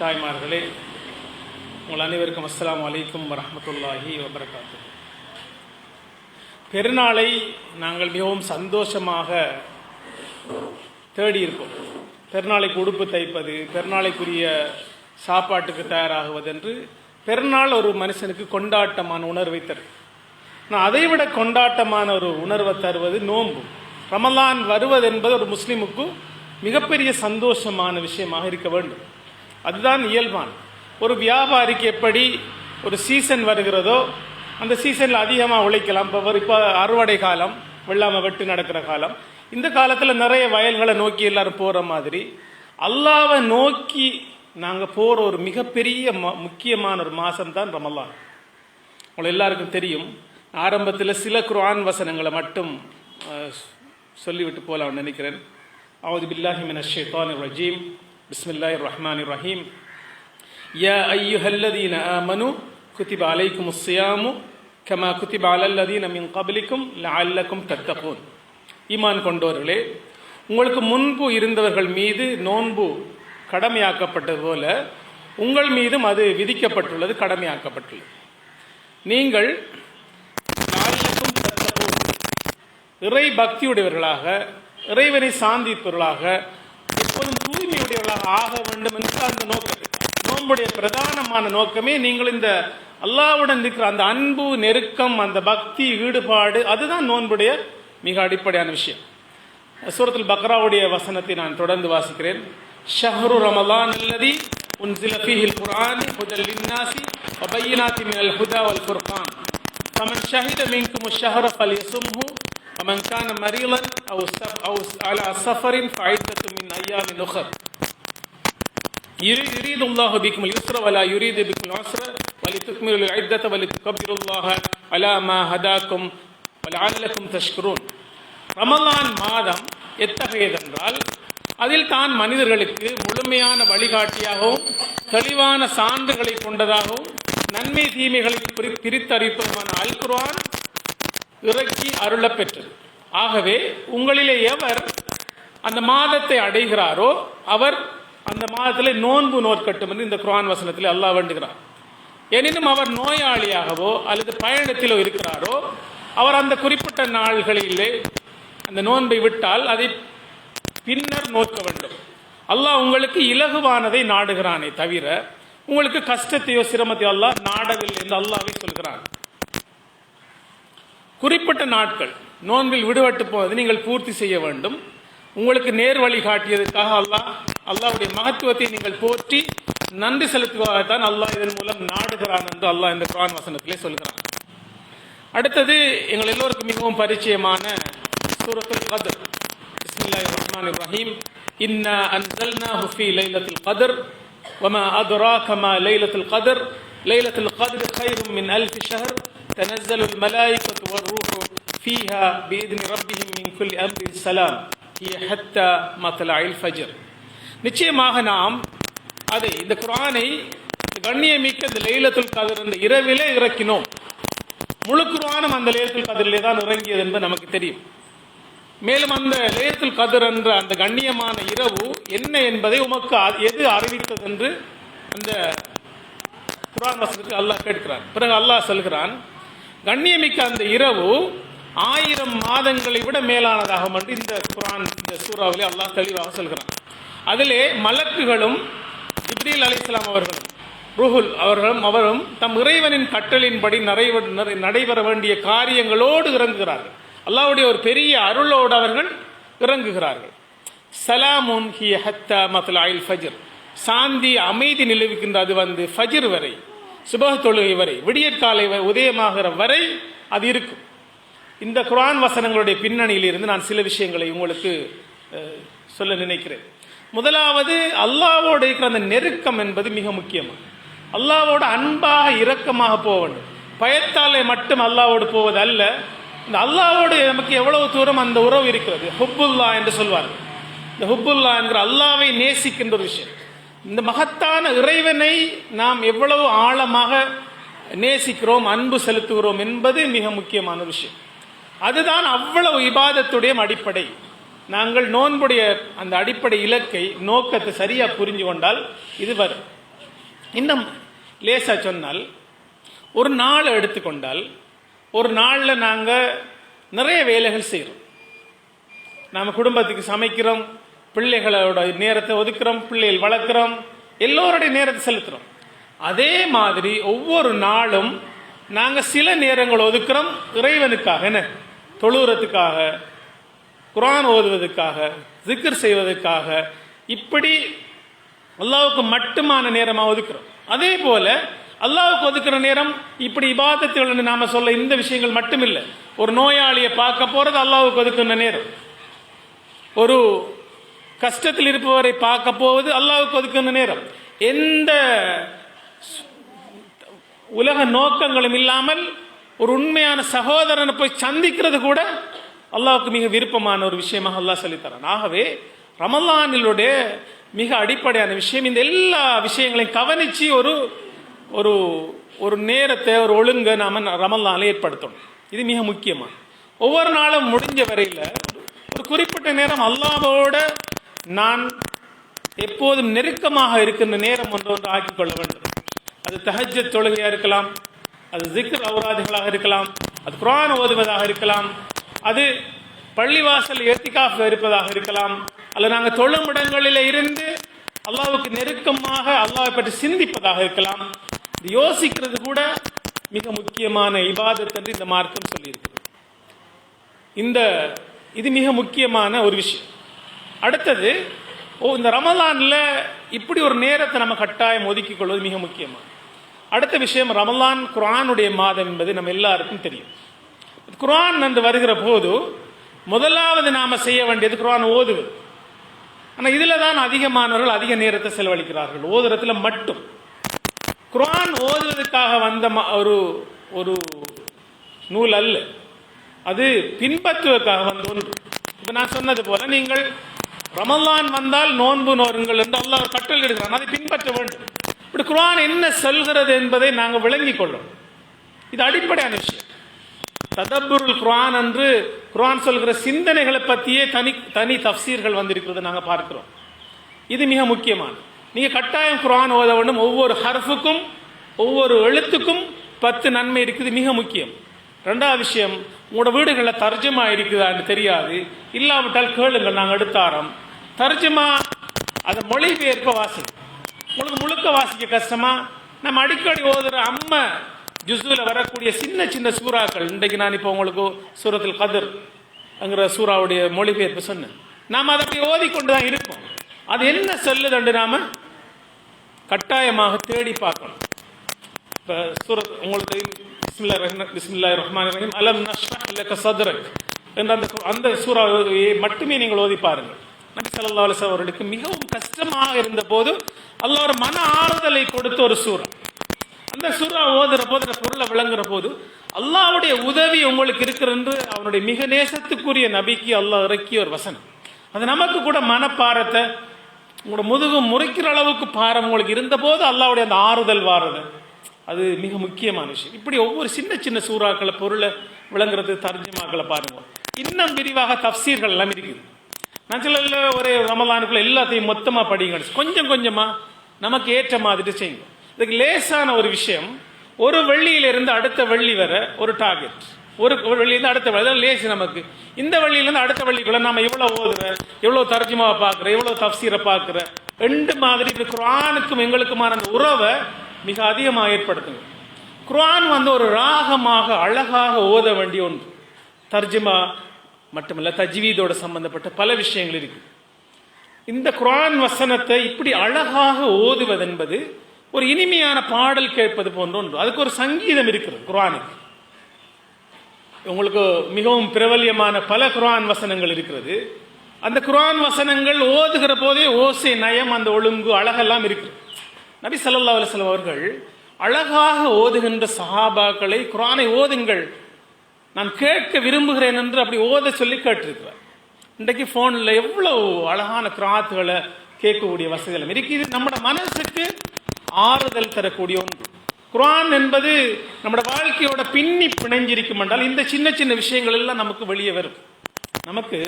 தாய்மார்களே, உங்கள் அனைவருக்கும் அஸ்ஸலாமு அலைக்கும் வரஹ்மத்துல்லாஹி வபரகாத்துஹு. பெருநாளை நாங்கள் மிகவும் சந்தோஷமாக தேடியிருப்போம். பெருநாளைக்கு உடுப்பு தைப்பது, பெருநாளைக்குரிய சாப்பாட்டுக்கு தயாராகுவதென்று பெருநாள் ஒரு மனுஷனுக்கு கொண்டாட்டமான உணர்வை தரும். நான் அதைவிட கொண்டாட்டமான ஒரு உணர்வை தருவது நோன்பு. ரமலான் வருவது என்பது ஒரு முஸ்லீமுக்கு மிகப்பெரிய சந்தோஷமான விஷயமாக இருக்க வேண்டும். அதுதான் இயல்பான். ஒரு வியாபாரிக்கு எப்படி ஒரு சீசன் வருகிறதோ அந்த சீசனில் அதிகமாக உழைக்கலாம். இப்போ அறுவடை காலம், வெள்ளாமை வெட்டு நடக்கிற காலம். இந்த காலத்தில் நிறைய வயல்களை நோக்கி எல்லாரும் போகிற மாதிரி அல்லாவை நோக்கி நாங்கள் போகிற ஒரு மிகப்பெரிய முக்கியமான ஒரு மாதம் தான் ரமலான். உங்களை எல்லாருக்கும் தெரியும். ஆரம்பத்தில் சில குர்ஆன் வசனங்களை மட்டும் சொல்லிவிட்டு போகலாம்னு நினைக்கிறேன். أعوذ بالله من الشيطان الرجيم بسم الله الرحمن الرحيم يا أيها الذين آمنوا كتب عليكم الصيام كما كتب على الذين من قبلكم لعلكم تتقون. ஈமான் கொண்டவர்களே, உங்களுக்கு முன்பு இருந்தவர்கள் மீது நோன்பு கடமையாக்கப்பட்டது போல உங்கள் மீதும் அது விதிக்கப்பட்டுள்ளது, கடமையாக்கப்பட்டுள்ளது. நீங்கள் லஅல்லக்கும் தத்தகூன், இறை பக்தியுடையவர்களாக, இறைவனை சாந்திப்பவர்களாக, எப்போதும் தூய்மையுடையவர்களாக ஆக வேண்டும் என்று அந்த நோக்கத்தில், நோன்புடைய பிரதானமான நோக்கமே நீங்கள் இந்த அல்லாஹ்வுடன் இருக்கிற அந்த அன்பு, நெருக்கம், அந்த பக்தி, ஈடுபாடு, அதுதான் நோன்புடைய மிக அடிப்படையான விஷயம். சூரத்துல் பக்ராவுடைய வசனத்தை நான் தொடர்ந்து வாசிக்கிறேன். ஷஹ்ரு ரமலான் அல்லதி உன்சில ஃபீஹில் குர்ஆன் ஹுதல் லின்னாஸி வ பையினாத்தின் மினல் ஹுதா வல் ஃபுர்கான் ஃபமன் ஷஹித மின்குமுஷ் ஷஹ்ர ஃபல்யஸும்ஹு ومن كان مريضا أو على سفر فعدة من أيام أخر يريد الله بكم اليسر ولا يريد بكم العسر ولتكملوا العدة ولتكبروا الله على ما هداكم ولعلكم تشكرون. ரமலான் மாதம் எத்தகையதென்றால் அதில் தான் மனிதர்களுக்கு முழுமையான வழிகாட்டியாகவும் தெளிவான சான்றுகளை கொண்டதாகவும் நன்மை தீமைகளை பிரித்தறிப்பதுமான அல் குர்ஆன் இறக்கி அருளப் பெற்றது. ஆகவே உங்களிலே எவர் அந்த மாதத்தை அடைகிறாரோ அவர் அந்த மாதத்தில் நோன்பு நோற்கட்டும் என்று இந்த குர்ஆன் வசனத்தில் அல்லாஹ் வேண்டுகிறார். எனினும் அவர் நோயாளியாகவோ அல்லது பயணத்திலோ இருக்கிறாரோ அவர் அந்த குறிப்பிட்ட நாள்களிலே அந்த நோன்பை விட்டால் அதை பின்னர் நோக்க வேண்டும். அல்லாஹ் உங்களுக்கு இலகுவானதை நாடுகிறானே தவிர உங்களுக்கு கஷ்டத்தையோ சிரமத்தையோ அல்லாஹ் நாடவில்லை என்று அல்லாஹ்வே சொல்கிறான். குறிப்பிட்ட நாட்கள் நோன்பில் விடுபட்டு போவதை நீங்கள் பூர்த்தி செய்ய வேண்டும். உங்களுக்கு நேர் வழி காட்டியதுக்காக அல்லாஹ்வுடைய மகத்துவத்தை நீங்கள் போற்றி நன்றி செலுத்துவதாகத்தான் அல்லாஹ் இதன் மூலம் நாடுகிறான் என்று அல்லாஹ் இந்த குர்ஆன் வசனத்திலே சொல்கிறான். அடுத்தது எங்கள் எல்லோருக்கும் மிகவும் பரிச்சயமான சூரத்துல் கத்ர். பிஸ்மில்லாஹிர் ரஹ்மானிர் ரஹீம். இன்னா அன்ஸல்னாஹு ஃபீ லைலத்துல் கத்ர் வமா அத்ராக மா லைலத்துல் கத்ர் லைலத்துல் கத்ர் கைரும் மின் அல்ஃபி ஷஹர் تنزل الملائكة والروح فيها بإذن ربهم من كل أمر سلام هي حتى مطلع الفجر. நிச்சயமாக நாம் அதை இந்த குர்ஆனை கண்ணியமிக்க இந்த லைலத்துல் கத்ர் இந்த இரவிலே இறக்கினோம். முழு குர்ஆனும் அந்த லைலத்துல் கத்ரிலே தான் இறங்கியது என்பது நமக்கு தெரியும். மேலும் அந்த லைலத்துல் கத்ர் என்ற அந்த கண்ணியமான இரவு என்ன என்பதை உமக்கு எது அறிவித்தது என்று அந்த குர்ஆன் வசனத்தில் அல்லாஹ் கேட்கிறான். பிறகு அல்லாஹ் சொல்கிறான், கண்ணியமிக்க அந்த இரவு 1000 மாதங்களை விட மேலானதாகும் என்று இந்த குர்ஆன் இந்த சூறாவிலே அல்லாஹ் தெளிவாக சொல்கிறான். அதிலே மலக்குகளும் ஜிப்ரீல் அலைஹிஸ்ஸலாம் அவர்களும் ரூஹுல் அவரும் தம் இறைவனின் கட்டளின்படி நடைபெற வேண்டிய காரியங்களோடு இறங்குகிறார்கள். அல்லாஹ்வுடைய ஒரு பெரிய அருளோடு அவர்கள் இறங்குகிறார்கள். சலாமுன் ஹிய ஹத்தா மத்லஇல் ஃபஜ்ர், சாந்தி அமைதி நிலவுகின்ற அது ஃபஜ்ர் வரை, சுபஹ் தொழுகை வரை, விடியற்காலை உதயமாகிற வரை அது இருக்கும். இந்த குர்ஆன் வசனங்களுடைய பின்னணியில் இருந்து நான் சில விஷயங்களை உங்களுக்கு சொல்ல நினைக்கிறேன். முதலாவது, அல்லாஹ்வோடு இருக்கிற அந்த நெருக்கம் என்பது மிக முக்கியமாக. அல்லாஹ்வோடு அன்பாக இரக்கமாக போக வேண்டும். பயத்தாலே மட்டும் அல்லாஹ்வோடு போவது அல்ல. இந்த அல்லாஹ்வோடு நமக்கு எவ்வளவு தூரம் அந்த உறவு இருக்கிறது, ஹுப்புல்லா என்று சொல்வார்கள். இந்த ஹுப்புல்லா என்கிற அல்லாஹ்வை நேசிக்கின்ற ஒரு விஷயம். இந்த மகத்தான இறைவனை நாம் எவ்வளவு ஆழமாக நேசிக்கிறோம், அன்பு செலுத்துகிறோம் என்பது மிக முக்கியமான விஷயம். அதுதான் அவ்வளவு இபாதத்துடைய அடிப்படை. நாங்கள் நோன்புடைய அந்த அடிப்படை இலக்கை நோக்கத்தை சரியா புரிஞ்சு கொண்டால் இது வரும். இன்னும் லேசா சொன்னால், ஒரு நாள் எடுத்துக்கொண்டால் ஒரு நாளில் நாங்கள் நிறைய வேலைகள் செய்கிறோம். நாம் குடும்பத்துக்கு சமைக்கிறோம், பிள்ளைகளோட நேரத்தை ஒதுக்குறோம், பிள்ளைகள் வளர்க்குறோம், எல்லோருடைய நேரத்தை செலுத்துகிறோம். அதே மாதிரி ஒவ்வொரு நாளும் நாங்கள் சில நேரங்கள் ஒதுக்குறோம் இறைவனுக்காக, என்ன தொழுகிறதுக்காக, குர்ஆன் ஓதுவதற்காக, ஜிக்ர் செய்வதற்காக, இப்படி அல்லாஹ்வுக்கு மட்டுமான நேரமாக ஒதுக்குறோம். அதே போல அல்லாஹ்வுக்கு ஒதுக்குற நேரம் இப்படி இபாதத்துகள் நாம சொல்ல இந்த விஷயங்கள் மட்டும் இல்லை. ஒரு நோயாளியை பார்க்க போறது அல்லாஹ்வுக்கு ஒதுக்குற நேரம், ஒரு கஷ்டத்தில் இருப்பவரை பார்க்க போவது அல்லாஹ்வுக்கு ஒதுக்குற நேரம். எந்த உலக நோக்கங்களும் இல்லாமல் ஒரு உண்மையான சகோதரனை போய் சந்திக்கிறது கூட அல்லாஹ்வுக்கு மிக விருப்பமான ஒரு விஷயமாக அல்லாஹ் சொல்லித்தரான். ஆகவே ரமலானிலுடைய மிக அடிப்படையான விஷயம் இந்த எல்லா விஷயங்களையும் கவனிச்சு ஒரு ஒரு ஒரு நேரத்தை, ஒரு ஒழுங்கை நாம ரமலானில் ஏற்படுத்தணும். இது மிக முக்கியமான. ஒவ்வொரு நாளும் முடிஞ்ச வரையில் ஒரு குறிப்பிட்ட நேரம் அல்லாஹ்வோட நான் எப்போதும் நெருக்கமாக இருக்கின்ற நேரம் ஒன்று ஆக்கிக் கொள்ள வேண்டும். அது தஹஜ்ஜத் தொழுகையாக இருக்கலாம், அது ஜிக்ர் அவுராதுகளாக இருக்கலாம், அது குர்ஆன் ஓதுவதாக இருக்கலாம், அது பள்ளிவாசல் இத்திகாஃப் இருப்பதாக இருக்கலாம், அல்லது நாங்கள் தொழும் இடங்களில் இருந்து அல்லாஹ்வுக்கு நெருக்கமாக அல்லாஹ்வை பற்றி சிந்திப்பதாக இருக்கலாம். இது யோசிக்கிறது கூட மிக முக்கியமான இபாதத் என்று இந்த மார்க்கம் சொல்லியிருக்கிறது. இது மிக முக்கியமான ஒரு விஷயம். அடுத்தது, இந்த ரமலான்ல இப்படி ஒரு நேரத்தை நம்ம கட்டாயம் ஒதுக்கிக் கொள்வது மிக முக்கியமான. அடுத்த விஷயம், ரமலான் குர்ஆனுடைய மாதம் என்பது நம்ம எல்லாருக்கும் தெரியும். குர்ஆன் என்று வருகிற போது முதலாவது நாம செய்ய வேண்டியது குர்ஆன் ஓதுவது. ஆனால் இதில் தான் அதிகமானவர்கள் அதிக நேரத்தை செலவழிக்கிறார்கள், ஓதுறதுல மட்டும். குர்ஆன் ஓதுவதற்காக வந்த ஒரு நூல் அல்ல, அது பின்பற்றுவதற்காக வந்த ஒன்று. இப்போ நான் சொன்னது போல, நீங்கள் ரமலான் வந்தால் நோன்பு நோருங்கள் என்று அல்லாஹ் ஒரு கட்டளை எடுக்கிறான், அதை பின்பற்ற வேண்டும். இப்படி குர்ஆன் என்ன சொல்கிறது என்பதை நாங்கள் விளங்கிக் கொள்ளும். இது அடிப்படையான விஷயம். ததப்புருல் குர்ஆன் என்று குர்ஆன் சொல்கிற சிந்தனைகளை பற்றியே தனி தஃப்சீர்கள் வந்திருக்கிறது நாங்கள் பார்க்கிறோம். இது மிக முக்கியமானது. நீங்கள் கட்டாயம் குர்ஆன் ஓத வேண்டும். ஒவ்வொரு ஹர்ஃபுக்கும், ஒவ்வொரு எழுத்துக்கும் 10 நன்மை இருக்குது, மிக முக்கியம். ரெண்டாவது விஷயம், உங்களோட வீடுகளில் தர்ஜமா இருக்குதான்னு தெரியாது, இல்லாவிட்டால் கேளுங்கள், நாங்கள் எடுத்தாரோம். தர்ஜமா அதை மொழிபெயர்ப்ப வாசிக்கும். உங்களுக்கு முழுக்க வாசிக்க கஷ்டமா, நம்ம அடிக்கடி ஓதுற அம்மா ஜுஸுல வரக்கூடிய சின்ன சின்ன சூறாக்கள், இன்றைக்கு நான் இப்போ உங்களுக்கு சூரத்துல் கத்ர் அங்கிற சூறாவுடைய மொழிபெயர்ப்பு சொன்னேன். நாம் அதை அப்படி ஓதிக்கொண்டு தான் இருப்போம். அது என்ன சொல்லுதுன்னு நாம கட்டாயமாக தேடி பார்க்கணும். இப்போ சூரத் உங்களுக்கு பிஸ்மில்லாஹிர் ரஹ்மானிர் ரஹீம் அலம் நஷ்ரஹ் லக சத்ரக் என்ற அந்த சூறாவை மட்டுமே நீங்கள் ஓதி பாருங்கள். நபி ஸல்லல்லாஹு அலைஹி வஸல்லம் அவர்களுக்கு மிகவும் கஷ்டமாக இருந்த போது அல்லாஹ் ஒரு மன ஆறுதலை கொடுத்த ஒரு சூறா. அந்த சூறா ஓதுற போது, அந்த பொருளை விளங்குற போது அல்லாஹ்வுடைய உதவி உங்களுக்கு இருக்கிறது என்று அவனுடைய மிக நேசத்துக்குரிய நபிக்கு அல்லாஹ் இறக்கிய ஒரு வசனம். அது நமக்கு கூட மனப்பாரத்தை, உங்களோட முதுகு முறைக்கிற அளவுக்கு பாரம் உங்களுக்கு இருந்த போது அல்லாஹ்வுடைய அந்த ஆறுதல் வாரது, அது மிக முக்கியமான விஷயம். இப்படி ஒவ்வொரு சின்ன சின்ன சூறாக்களை பொருளை விளங்குறது, தர்ஜமாக்களை பாருங்க. இன்னும் விரிவாக தஃப்சீர்கள் எல்லாம் இருக்குது. நான் சொல்ல ஒரே ரமலானுக்குள்ள எல்லாத்தையும் மொத்தமாக படிங்க, கொஞ்சம் கொஞ்சமாக நமக்கு ஏற்ற மாதிரி செய்யுங்க. இதுக்கு லேசான ஒரு விஷயம், ஒரு வெள்ளியிலிருந்து அடுத்த வெள்ளி வர ஒரு டார்கெட், ஒரு வெள்ளியிலிருந்து அடுத்த வெள்ளி லேசு நமக்கு. இந்த வெள்ளியிலிருந்து அடுத்த வெள்ளிக்குள்ள நம்ம எவ்வளோ ஓதுற, எவ்வளோ தர்ஜமாவை பார்க்குற, எவ்வளோ தஃப்சீரை பார்க்குற, ரெண்டு மாதிரி குர்ஆனுக்கும் எங்களுக்குமான அந்த உறவை மிக அதிகமாக ஏற்படுத்துங்க. குர்ஆன் ஒரு ராகமாக அழகாக ஓத வேண்டிய ஒன்று. தர்ஜமா மட்டுமல்ல, தஜ்வீதோட சம்பந்தப்பட்ட பல விஷயங்கள் இருக்கு. இந்த குர்ஆன் வசனத்தை இப்படி அழகாக ஓதுவது என்பது ஒரு இனிமையான பாடல் கேட்பது போன்ற ஒன்று. அதுக்கு ஒரு சங்கீதம் இருக்கிறது குர்ஆனுக்கு. உங்களுக்கு மிகவும் பிரபல்யமான பல குர்ஆன் வசனங்கள் இருக்கிறது. அந்த குர்ஆன் வசனங்கள் ஓதுகிற போதே ஓசை, நயம், அந்த ஒழுங்கு, அழகெல்லாம் இருக்கு. நபி ஸல்லல்லாஹு அலைஹி வஸல்லம் அவர்கள் அழகாக ஓதுகின்ற சஹாபாக்களை குர்ஆனை ஓதுங்கள், நான் கேட்க விரும்புகிறேன் என்று அப்படி ஓத சொல்லி கேட்டிருக்கிறார். இன்றைக்கு போன்ல எவ்வளவு அழகான கிராத்துகளை கேட்கக்கூடிய வசதிகளும் இருக்கு. இது நம்மட மனசுக்கு ஆறுதல் தரக்கூடிய ஒன்று. குர்ஆன் என்பது நம்மட வாழ்க்கையோட பின்னி பிணைஞ்சிருக்கும் என்றால் இந்த சின்ன சின்ன விஷயங்கள் எல்லாம் நமக்கு வெளியே வரும். நமக்கு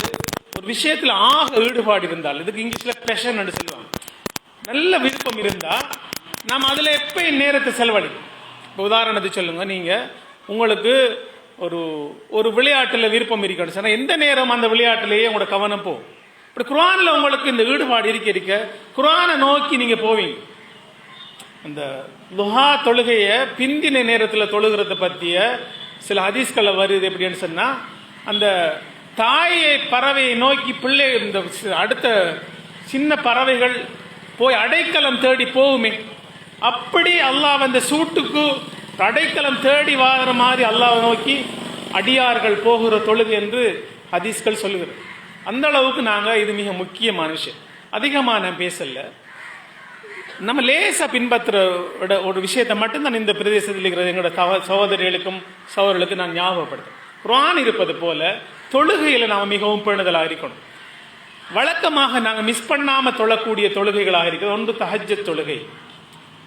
ஒரு விஷயத்துல ஆக ஈடுபாடு இருந்தால், இதுக்கு இங்கிலீஷ்ல பேஷன் என்று சொல்லுவாங்க, நல்ல விருப்பம் இருந்தா நாம் அதுல எப்பயும் நேரத்தை செலவழிக்கும். இப்போ உதாரணத்துக்கு சொல்லுங்க, நீங்க உங்களுக்கு ஒரு விளையாட்டுல விருப்பம் இருக்கணும் சொன்னா எந்த நேரம் அந்த விளையாட்டுலயே உங்களோட கவனம் போகும். இப்படி குர்ஆன்ல உங்களுக்கு இந்த ஈடுபாடு இருக்க குர்ஆனை நோக்கி நீங்க போவீங்க. அந்த லுஹா தொழுகைய பிந்தின நேரத்தில் தொழுகிறத பற்றிய சில ஹதீஸ்களை வருது. எப்படின்னு சொன்னா, அந்த தாயை பறவையை நோக்கி பிள்ளை இந்த அடுத்த சின்ன பறவைகள் போய் அடைக்கலம் தேடி போகுமே, அப்படி அல்லாஹ் அந்த சூட்டுக்கு அடைக்கலம் தேடி வாங்குற மாதிரி அல்லாஹ் நோக்கி அடியார்கள் போகிற தொழுகை என்று ஹதீஸ்கள் சொல்லுகிறது. அந்த அளவுக்கு இது மிக முக்கியமான விஷயம். அதிகமாக நான் பேசல, நம்ம லேசா பின்பற்ற ஒரு விஷயத்தை மட்டும்தான் இந்த பிரதேசத்தில் இருக்கிறது எங்களோட சகோதரிகளுக்கும் சகோதரர்களுக்கு நான் ஞாபகப்படுத்தேன். குர்ஆன் இருப்பது போல தொழுகையில நாம் மிகவும் பேணுதலாக இருக்கணும். வழக்கமாக நாங்கள் மிஸ் பண்ணாம தொழக்கூடிய தொழுகைகளாக இருக்கிறது. ஒன்று தஹஜ்ஜத் தொழுகை.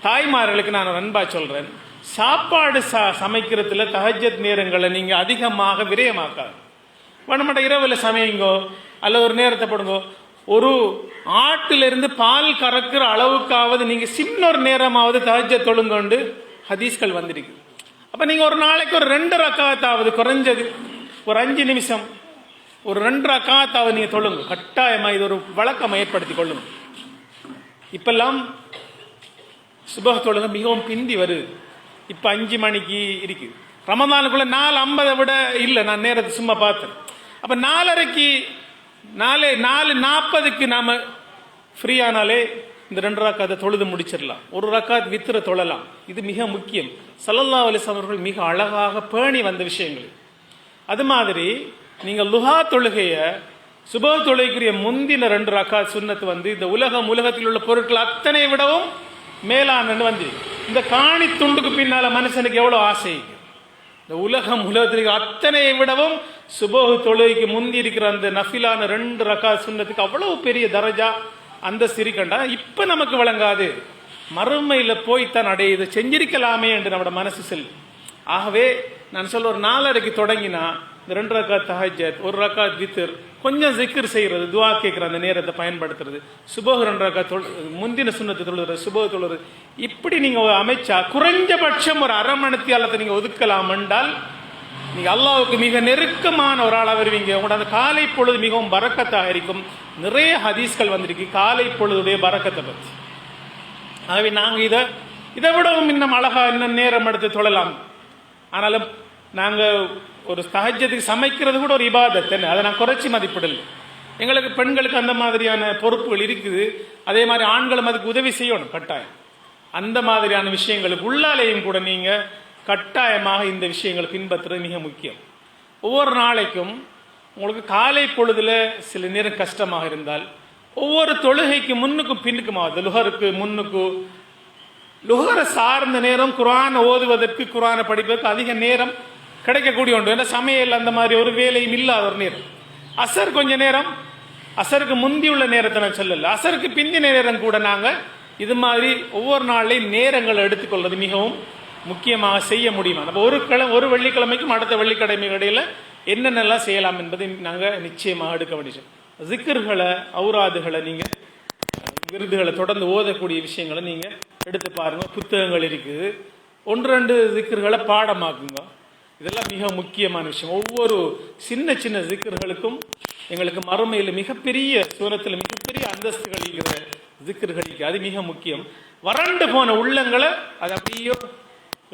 தாய்மார்களுக்கு நான் அன்பா சொல்றேன், சாப்பாடு சமைக்கிறதுல தஹஜ்ஜத் நேரங்களை நீங்க அதிகமாக விரயமாக்காது. நம்மட இரவுல சமையுங்கோ அல்ல ஒரு நேரத்தை போடுங்கோ. ஒரு ஆட்டிலிருந்து பால் கறக்கிற அளவுக்காவது நீங்க சின்ன ஒரு நேரமாவது தஹஜ்ஜத் தொழுங்கொண்டு ஹதீஸ்கள் வந்திருக்கு. அப்ப நீங்க ஒரு நாளைக்கு ஒரு 2 ரக்காத்தாவது, குறைஞ்சது ஒரு 5 நிமிஷம் ஒரு 2 ரக்காத்தாவது நீங்க தொழுங்க. கட்டாயமா இது ஒரு வழக்கம் ஏற்படுத்தி கொள்ளுங்க. இப்பெல்லாம் சுபஹ் தொழுகை மிகவும் பிந்தி வருது. இப்ப 5 மணிக்கு இருக்கு. ரமதானுக்குள்ள 4:50 விட இல்லை, நான் நேரத்தை சும்மா பார்த்தேன். அப்ப 4:30க்கு 4:40க்கு நாம ஃப்ரீயானாலே இந்த 2 ரக்காத்தை தொழுது முடிச்சிடலாம். ஒரு ரக்காத் வித்திர தொழலாம். இது மிக முக்கியம். ஸல்லல்லாஹு அலைஹி வஸல்லம் அவர்கள் மிக அழகாக பேணி வந்த விஷயங்கள். அது மாதிரி நீங்க லுஹா தொழுகைய சுபஹ் தொழுகைக்குரிய முந்தின 2 ரக்காத் சுன்னத்து இந்த உலகத்தில் உள்ள பொருட்கள் அத்தனை விடவும் மேலானன்னு இந்த காணி துண்டுக்கு பின்னால மனுஷனுக்கு எவ்வளவு ஆசை. இந்த உலகத்தில் அத்தனை விடவும் சுபஹ் தொழுகைக்கு முந்தி இருக்கிற அந்த நஃபிலான 2 ரக்காத் சுன்னத்துக்கு அவ்வளவு பெரிய தரஜா அந்த சிரிக்கண்டா இப்ப நமக்கு வழங்காது, மறுமையில போய்த்தான் அடையுது, செஞ்சிருக்கலாமே என்று நம்மட மனசு செல்லும். ஆகவே நான் சொல்ல, ஒரு 4:30க்கு தொடங்கினா இந்த 2 ரக்காத் தஹஜ்ஜத், 1 ரக்காத் வித்ர், கொஞ்சம் ஜிக்ர் செய்யறது, துஆ கேட்கிற அந்த நேரத்தை பயன்படுத்துறது, சுபஹ் 2 ரக்காத் முந்தின சுன்னத்து தொழுகிறது, சுபஹ் தொழுகிறது, இப்படி நீங்க அமைச்சா குறைஞ்சபட்சம் ஒரு அரை மணி நேரத்தை நீங்க ஒதுக்கலாம் என்றால் நீங்க அல்லாஹ்வுக்கு மிக நெருக்கமான ஒரு ஆளா வருவீங்க. உங்களோட அந்த காலை பொழுது மிகவும் பரக்கத்தாக இருக்கும். நிறைய ஹதீஸ்கள் வந்திருக்கு காலை பொழுதுடைய பரக்கத்தை பற்றி. ஆகவே நாங்க இதை விடவும் இன்னும் அழகா இன்னும் நேரம் எடுத்து தொழலாம். ஆனாலும் நாங்க ஒரு தஹஜ்ஜத்துக்கு சமைக்கிறது கூட ஒரு இபாதத், அதை நான் குறைச்சி மதிப்பிடல. எங்களுக்கு பெண்களுக்கு அந்த மாதிரியான பொறுப்புகள் இருக்குது. அதே மாதிரி ஆண்களும் அதுக்கு உதவி செய்யணும் கட்டாயம். அந்த மாதிரியான விஷயங்களுக்கு உள்ளாலேயும் கூட நீங்க கட்டாயமாக இந்த விஷயங்களை பின்பற்றுறது மிக முக்கியம். ஒவ்வொரு நாளைக்கும் உங்களுக்கு காலை பொழுதுல சில நேரம் கஷ்டமாக இருந்தால் ஒவ்வொரு தொழுகைக்கு முன்னுக்கும் பின்னுக்குமாவது, லுஹருக்கு முன்னுக்கு, லுஹரை சார்ந்த நேரம் குர்ஆன் ஓதுவதற்கு, குர்ஆனை படிப்பதற்கு அதிக நேரம் கிடைக்கக்கூடிய ஒன்று. ஏன்னா சமையல் அந்த மாதிரி ஒரு வேலையும் இல்லாத ஒரு நேரம். அசர் கொஞ்ச நேரம், அசருக்கு முந்தி உள்ள நேரத்தை நான் சொல்லல, அசருக்கு பிந்தின நேரம் கூட நாங்க இது மாதிரி ஒவ்வொரு நாளையும் நேரங்களை எடுத்துக்கொள்வது மிகவும் முக்கியமாக செய்ய முடியுமா. நம்ம ஒரு வெள்ளிக்கிழமைக்கும் அடுத்த வெள்ளிக்கிழமை இடையில என்னென்னலாம் செய்யலாம் என்பதை நாங்கள் நிச்சயமாக எடுக்க வேண்டிய ஜிக்கர்களை, ஔராதுகளை, நீங்க விருதுகளை தொடர்ந்து ஓதக்கூடிய விஷயங்களை நீங்க எடுத்து பாருங்க. புத்தகங்கள் இருக்குது, 1-2 ஜிக்கர்களை பாடமாக்குங்க. இதெல்லாம் மிக முக்கியமான விஷயம். ஒவ்வொரு சின்ன சின்ன ஜிக்கர்களுக்கும் எங்களுக்கு மறுமையில் மிகப்பெரிய சூரத்தில் மிகப்பெரிய அந்தஸ்துகள் இருக்கிற ஜிக்கர்களுக்கு அது மிக முக்கியம். வறண்டு போன உள்ளங்களை அது அப்படியே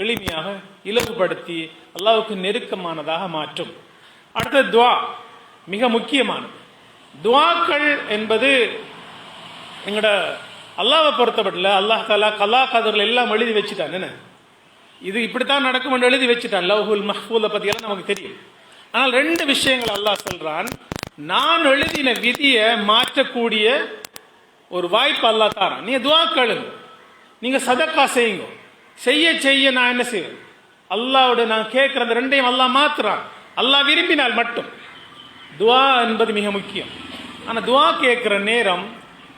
எளிமையாக இலகுபடுத்தி அல்லாஹ்வுக்கு நெருக்கமானதாக மாற்றும். அடுத்த துஆ மிக முக்கியமானது. துஆக்கள் என்பது எங்களோட அல்லாஹ்வை பொறுத்தப்பட்டல அல்லாஹ் தஆலா கலா கதர்ல எல்லாம் எழுதி வச்சுட்டான். என்ன இது இப்படித்தான் நடக்கும் என்று எழுதி வச்சுட்டான். லவ்ஹுல் மஹ்ஃபூல பத்தி எல்லாம் நமக்கு தெரியும். ஆனால் 2 விஷயங்கள் அல்லாஹ் சொல்றான். நான் எழுதின விதியை மாற்றக்கூடிய ஒரு வாய்ப்பு அல்லாஹ் தாரான். நீங்க துஆ கேளுங்க, நீங்க சதக்கா செய்யுங்க, செய்ய நான் என்ன செய்வேன், அல்லாஹ்வோட நான் கேட்கறது 2ஐயும் அல்லாஹ் மாத்துறான். அல்லாஹ் விரும்பினால் மட்டும். துஆ என்பது மிக முக்கியம். ஆனா துஆ கேட்கிற நேரம்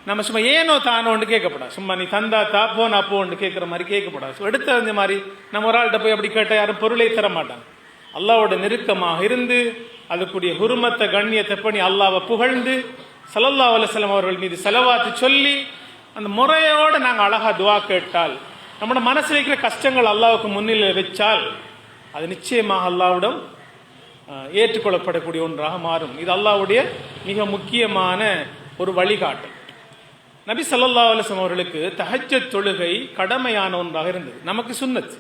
நம்ம சும்மா ஏனோ தானோன்னு கேட்கப்படாது. சும்மா நீ தந்தா தா, போனா போன்னு கேட்கிற மாதிரி கேட்கப்படாது. எடுத்த மாதிரி நம்ம ஒரு ஆள்கிட்ட போய் அப்படி கேட்டால் யாரும் பொருளை தர மாட்டாங்க. அல்லாஹ்வோட நெருக்கமாக இருந்து அதுக்குரிய ஹுர்மத்தை கண்ணியத்தை பண்ணி அல்லாஹ்வை புகழ்ந்து ஸல்லல்லாஹு அலைஹி வஸல்லம் அவர்கள் மீது ஸலவாத்து சொல்லி அந்த முறையோடு நாங்கள் அழகா துஆ கேட்டால், நம்மளோட மனசில் இருக்கிற கஷ்டங்கள் அல்லாஹ்வுக்கு முன்னிலை வச்சால் அது நிச்சயமாக அல்லாஹ்விடம் ஏற்றுக்கொள்ளப்படக்கூடிய ஒன்றாக மாறும். இது அல்லாஹ்வுடைய மிக முக்கியமான ஒரு வழிகாட்டல். நபி ஸல்லல்லாஹு அலைஹி வஸல்லம் அவர்களுக்கு தஹஜ்ஜத் தொழுகை கடமையான ஒன்றாக இருந்தது. நமக்கு சுன்னத்,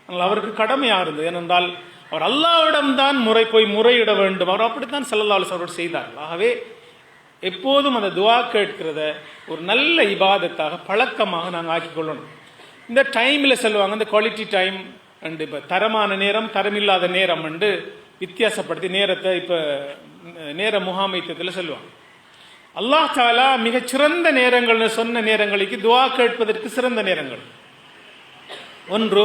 ஆனால் அவருக்கு கடமையாக இருந்தது. ஏனென்றால் அவர் அல்லாஹ்விடம் தான் முறையிட வேண்டும். அவர் அப்படித்தான் ஸல்லல்லாஹு அலைஹி வஸல்லம் செய்தார். ஆகவே எப்போதும் அந்த துஆ கேட்கிறத ஒரு நல்ல இபாதத்தாக பழக்கமாக நாங்கள் ஆக்கிக் கொள்ளணும். இந்த டைமில் சொல்லுவாங்க, இந்த குவாலிட்டி டைம் அண்டு இப்போ தரமான நேரம் தரமில்லாத நேரம் அண்டு வித்தியாசப்படுத்தி நேரத்தை இப்போ நேர முகாமைத்துவத்தில் சொல்லுவாங்க. அல்லாஹ் தஆலா மிகச்சிறந்த நேரங்கள்னு சொன்ன நேரங்களுக்கு துஆ கேட்பதற்கு சிறந்த நேரங்கள். ஒன்று,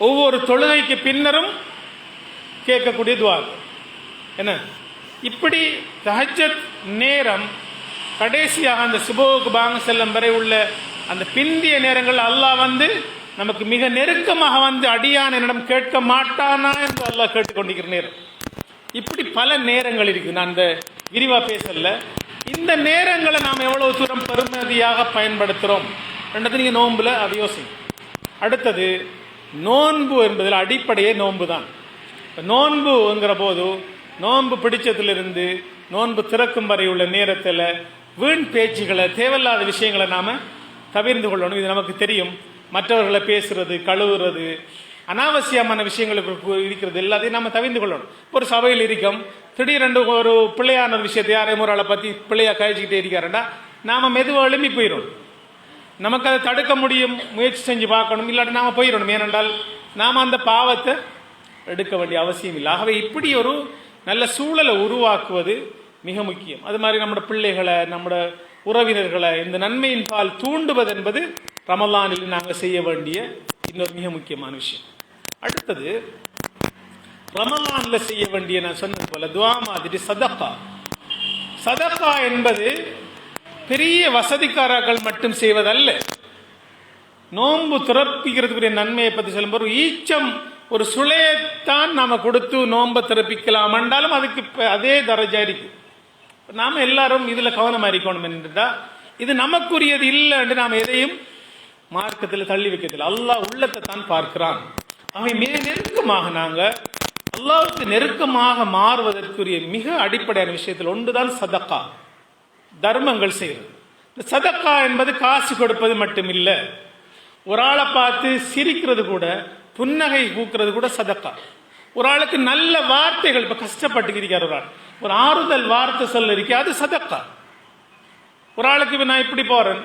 ஒவ்வொரு தொழுகைக்கு பின்னரும் கேட்கக்கூடிய துஆ. என்ன இப்படி தஹஜ்ஜத் நேரம் கடைசியாக அந்த சுபஹுக்கு பாங்க செல்லும் வரை உள்ள அந்த பிந்திய நேரங்கள் அல்லாஹ் நமக்கு மிக நெருக்கமாக அடியான் என்னிடம் கேட்க மாட்டானா என்று அல்லாஹ் கேட்டுக்கொண்டிருக்கிற நேரம். இப்படி பல நேரங்கள் இருக்கு. நான் இந்த விரிவா பேசல. இந்த நேரங்களை நாம் எவ்வளவு தூரம் பெருமதியாக பயன்படுத்துகிறோம் என்றது நீங்க நோன்புல அது யோசிங்க. அடுத்தது, நோன்பு என்பதில் அடிப்படையே நோன்பு தான். நோன்புங்கிற போது நோன்பு பிடிச்சதிலிருந்து நோன்பு திறக்கும் வரை உள்ள நேரத்தில் வீண் பேச்சுகளை தேவையில்லாத விஷயங்களை நாம தவிர்த்து கொள்ளணும். இது நமக்கு தெரியும். மற்றவர்களை பேசுறது, கழுவுறது, அனாவசியமான விஷயங்களுக்கு இருக்கிறது எல்லாத்தையும் நம்ம தவிர்த்து கொள்ளணும். ஒரு சபையில் இருக்கும், திடீரென்று ஒரு பிள்ளையான விஷயத்தை யாரையும் ஒரு ஆளை பற்றி பிள்ளையா கழிச்சுக்கிட்டே இருக்காருண்டா நாம மெதுவாக எழுப்பி போயிடும். நமக்கு அதை தடுக்க முடியும், முயற்சி செஞ்சு பார்க்கணும், இல்லாட்டி நாம போயிடணும். ஏனென்றால் நாம் அந்த பாவத்தை எடுக்க வேண்டிய அவசியம் இல்லை. ஆகவே இப்படி ஒரு நல்ல சூழலை உருவாக்குவது மிக முக்கியம். அது மாதிரி நம்மளோட பிள்ளைகளை, நம்மளோட உறவினர்களை இந்த நன்மையின் பால் தூண்டுவது என்பது ரமலானில் நாங்கள் செய்ய வேண்டிய இன்னொரு மிக முக்கியமான விஷயம். அடுத்தது, ரமலான்ல செய்ய வேண்டிய நான் சொன்னது போல துஆ மாதிரி சதகா. சதகா என்பது பெரிய வசதிக்காரர்கள் மட்டும் செய்வதல்ல. நோன்பு திறப்பிக்கிறதுக்குரிய நன்மையை பற்றி சொல்லும்போது ஈச்சம் ஒரு சுளையத்தான் நாம கொடுத்து நோன்பை திறப்பிக்கலாம் என்றாலும் அதுக்கு அதே தரஜா இருக்கு. நாம எல்லாரும் இதுல கவனமா இருக்கணும். என்றா இது நமக்குரியது இல்லை என்று நாம் எதையும் மார்க்கத்தில் தள்ளி வைக்கிறதில்லை. அல்லாஹ் உள்ளத்தை தான் பார்க்கிறான். அவை மிக நெருக்கமாக நாங்க அல்லாஹ்வுக்கு நெருக்கமாக மாறுவதற்குரிய மிக அடிப்படையான விஷயத்தில் ஒன்றுதான் சதக்கா, தர்மங்கள் செய்வது. இந்த சதக்கா என்பது காசு கொடுப்பது மட்டும் இல்லை. ஒரு ஆளை பார்த்து சிரிக்கிறது கூட, புன்னகை பூக்கிறது கூட சதக்கா. ஒரு ஆளுக்கு நல்ல வார்த்தைகள், இப்ப கஷ்டப்பட்டு இருக்கார் ஒரு ஆள், ஒரு ஆறுதல் வார்த்தை சொல்ல இருக்க, அது சதக்கா. ஒரு ஆளுக்கு இப்ப நான் இப்படி போறேன்,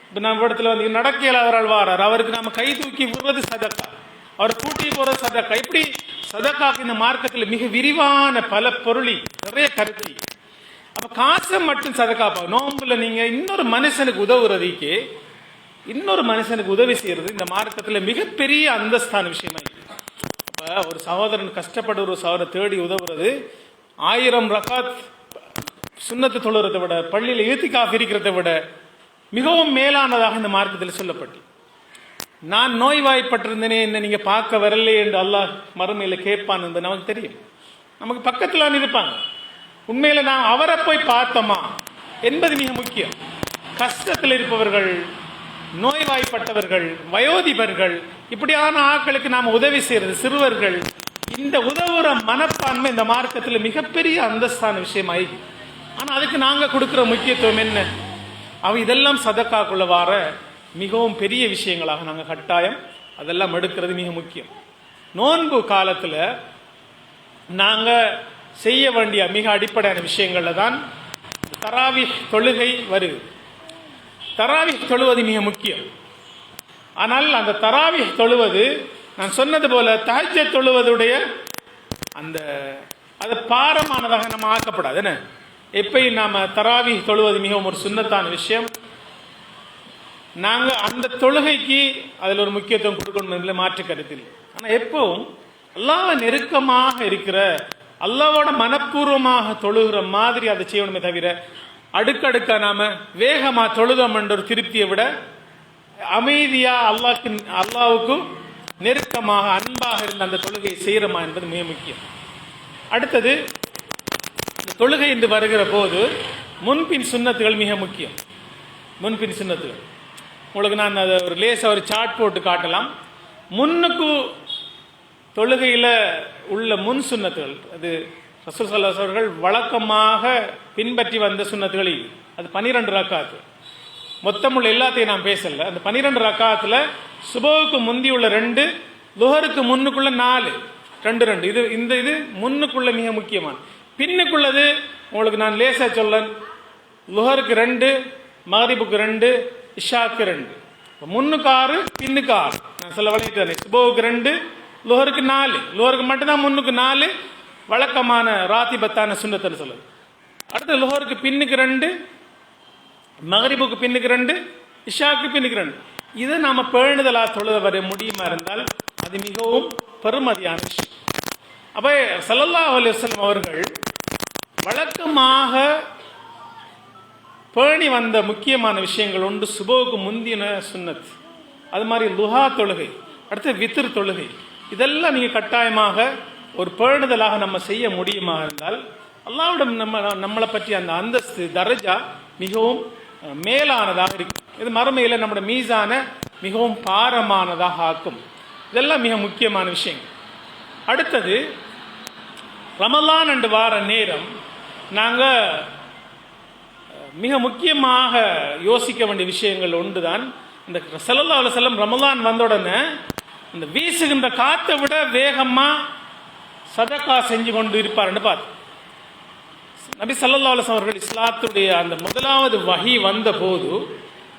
இப்ப நம்ம இடத்துல நடக்க இயலாத ஆள் வாரார், அவருக்கு நாம கை தூக்கி விடுறது சதக்கா, அவர் கூட்டி போறது சதக்கா. இப்படி சதக்காக்கு இந்த மார்க்கத்தில் மிக விரிவான பல பொருளி நிறைய கருத்தி. அப்ப காசை மட்டும் சதக்கா. நோம்புல நீங்க இன்னொரு மனுஷனுக்கு உதவுறதுக்கே, இன்னொரு மனுஷனுக்கு உதவி செய்யறது இந்த மார்க்கத்தில் மிகப்பெரிய அந்தஸ்தான விஷயமா இருக்கு. அப்ப ஒரு சகோதரன் கஷ்டப்பட்ட ஒரு சகோதரன் தேடி உதவுறது 1000 ரகாத் சுன்னத்து தொழுறதை விட, பள்ளியில் இத்திகாஃப் இருக்கிறதை விட மிகவும் மேலானதாக இந்த மார்க்கத்தில் சொல்லப்பட்டு, நான் நோய்வாய்ப்பட்டிருந்தேனே என்ன நீங்க பார்க்க வரலே என்று அல்லாஹ் மறுமையில கேட்பான் என்பது நமக்கு தெரியும். நமக்கு பக்கத்தில் இருப்பாங்க. உண்மையில நான் அவரை போய் பார்த்தோமா என்பது மிக முக்கியம். கஷ்டத்தில் இருப்பவர்கள், நோய்வாய்ப்பட்டவர்கள், வயோதிபர்கள், இப்படியான ஆட்களுக்கு நாம் உதவி செய்யறது, சிறுவர்கள், இந்த உதவுற மனப்பான்மை இந்த மார்க்கத்தில் மிகப்பெரிய அந்தஸ்தான விஷயமாயி. ஆனா அதுக்கு நாங்க கொடுக்கிற முக்கியத்துவம் என்ன? இதெல்லாம் சதக்காக்குள்ள வார மிகவும் பெரிய விஷயங்களாக நாங்க கட்டாயம் அதெல்லாம் எடுக்கிறது மிக முக்கியம். நோன்பு காலத்துல நாங்க செய்ய வேண்டிய மிக அடிப்படையான விஷயங்கள்ல தான் தராவிஹ் தொழுகை வருது. தராவிஹ் தொழுவது மிக முக்கியம். ஆனால் அந்த தராவிஹ் தொழுவது நான் சொன்னது போல தஹஜ்ஜத் தொழுவதுடைய அது பாரமானதாக நம்ம ஆக்கப்படாது. என்ன எப்பயும் நாம தராவிஹ் தொழுவது மிகவும் ஒரு சுன்னத்தான விஷயம். நாங்க அந்த தொழுகைக்கு அதில் ஒரு முக்கியத்துவம் கொடுக்கணும் என்பதில் மாற்று கருத்தில். ஆனா எப்பவும் அல்லாஹ்வை நெருக்கமாக இருக்கிற, அல்லாஹ்வோட மனப்பூர்வமாக தொழுகிற மாதிரி அதை செய்யணுமே தவிர அடுக்கடுக்கா நாம வேகமா தொழுதம் என்ற ஒரு திருப்தியை விட அமைதியா அல்லாஹ்வுக்கு நெருக்கமாக அன்பாக இருந்த அந்த தொழுகையை செய்யறமா என்பது மிக முக்கியம். அடுத்தது தொழுகை என்று வருகிற போது முன்பின் சுன்னத்துகள் மிக முக்கியம். முன்பின் சுன்னத்துகள் உங்களுக்கு நான் அதை ஒரு லேசாக ஒரு சார்ட் போட்டு காட்டலாம். முன்னுக்கு தொழுகையில் உள்ள முன் சுன்னத்துகள், அது ரசூல் ஸல்லல்லாஹு அலைஹி அவர்கள் வழக்கமாக பின்பற்றி வந்த சுன்னத்துகள். அது 12 ரக்காத்து. மொத்தமுள்ள எல்லாத்தையும் நான் பேசல. அந்த 12 ரக்காத்துல சுபஹுக்கு முந்தி உள்ள 2, லுஹருக்கு முன்னுக்குள்ள 4, 2 இது முன்னுக்குள்ள மிக முக்கியமான. பின்னுக்குள்ளது உங்களுக்கு நான் லேசா சொல்ல, லுஹருக்கு 2, மகரிபுக்கு 2, இஷாக்கு 2. முன்னுக்கு 6, பின்னுக்கு 6. நான் சொல்ல வழிட்டேன். சுபஹுக்கு 2, லுஹருக்கு 4. லுஹருக்கு மட்டும்தான் முன்னுக்கு 4 வழக்கமான ராத்திபத்தான சுன்னத்துன்னு சொல்லுது. அடுத்து லுஹருக்கு பின்னுக்கு 2, மகரிபுக்கு பின்னுக்கு 2, இஷாக்கு பின்னுக்கு 2. இதை நாம பேணுதலா தொழுத வர முடியுமா இருந்தால் அது மிகவும் பெருமதியான விஷயம். அப்ப ஸல்லல்லாஹு அலைஹி வஸல்லம் அவர்கள் வழக்கமாக பேணி வந்த முக்கியமான விஷயங்கள் ஒன்று சுபஹுக்கு முந்தின சுன்னத், அது மாதிரி லுஹா தொழுகை, அடுத்து வித்ர் தொழுகை. இதெல்லாம் நீங்க கட்டாயமாக ஒரு பேணுதலாக நம்ம செய்ய முடியுமா இருந்தால் அல்லாஹ்விடம் நம்மளை பற்றி அந்த அந்தஸ்து தரஜா மிகவும் மேலானதாக இருக்கும். இது மறுமையில நம்முடைய மீசான மிகவும் பாரமானதாக ஆக்கும். இதெல்லாம் மிக முக்கியமான விஷயங்கள். அடுத்தது ரமலான் என்று வார நேரம் நாங்கள் மிக முக்கியமாக யோசிக்க வேண்டிய விஷயங்கள் ஒன்றுதான். இந்த ஸல்லல்லாஹு அலைஹி வஸல்லம் ரமலான் வந்த உடனே இந்த வீசுகின்ற காற்றை விட வேகமா சதகா செஞ்சு கொண்டு இருப்பார்னு பார்த்து நபி ஸல்லல்லாஹு அலைஹி வஸல்லம் அவர்கள் இஸ்லாத்துடைய அந்த முதலாவது வஹி வந்த போது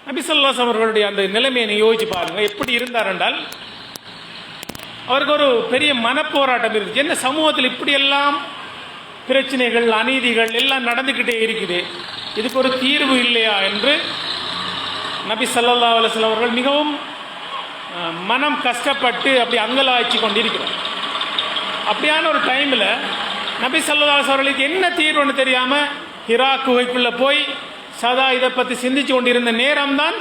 நபி ஸல்லல்லாஹு அலைஹி வஸல்லம் அவர்களுடைய அந்த நிலைமையை யோசிச்சு பாருங்க. எப்படி இருந்தார் என்றால் அவருக்கு ஒரு பெரிய மனப்போராட்டம் இருந்துச்சு. என்ன சமூகத்தில் இப்படி எல்லாம் பிரச்சனைகள், அநீதிகள் எல்லாம் நடந்துகிட்டே இருக்குது, இதுக்கு ஒரு தீர்வு இல்லையா என்று நபி ஸல்லல்லாஹு அலைஹி வஸல்லம் அவர்கள் மிகவும் மனம் கஷ்டப்பட்டு அப்படி அங்கலாய்ச்சி கொண்டிருக்கிறார். அப்படியான ஒரு டைம்ல நபி ஸல்லல்லாஹு அலைஹி வஸல்லம் அவர்களுக்கு என்ன தீர்வுன்னு தெரியாம ஹிரா குகைக்குள்ள போய் சதா இதை பத்தி சிந்திச்சு கொண்டிருந்த நேரம் தான்,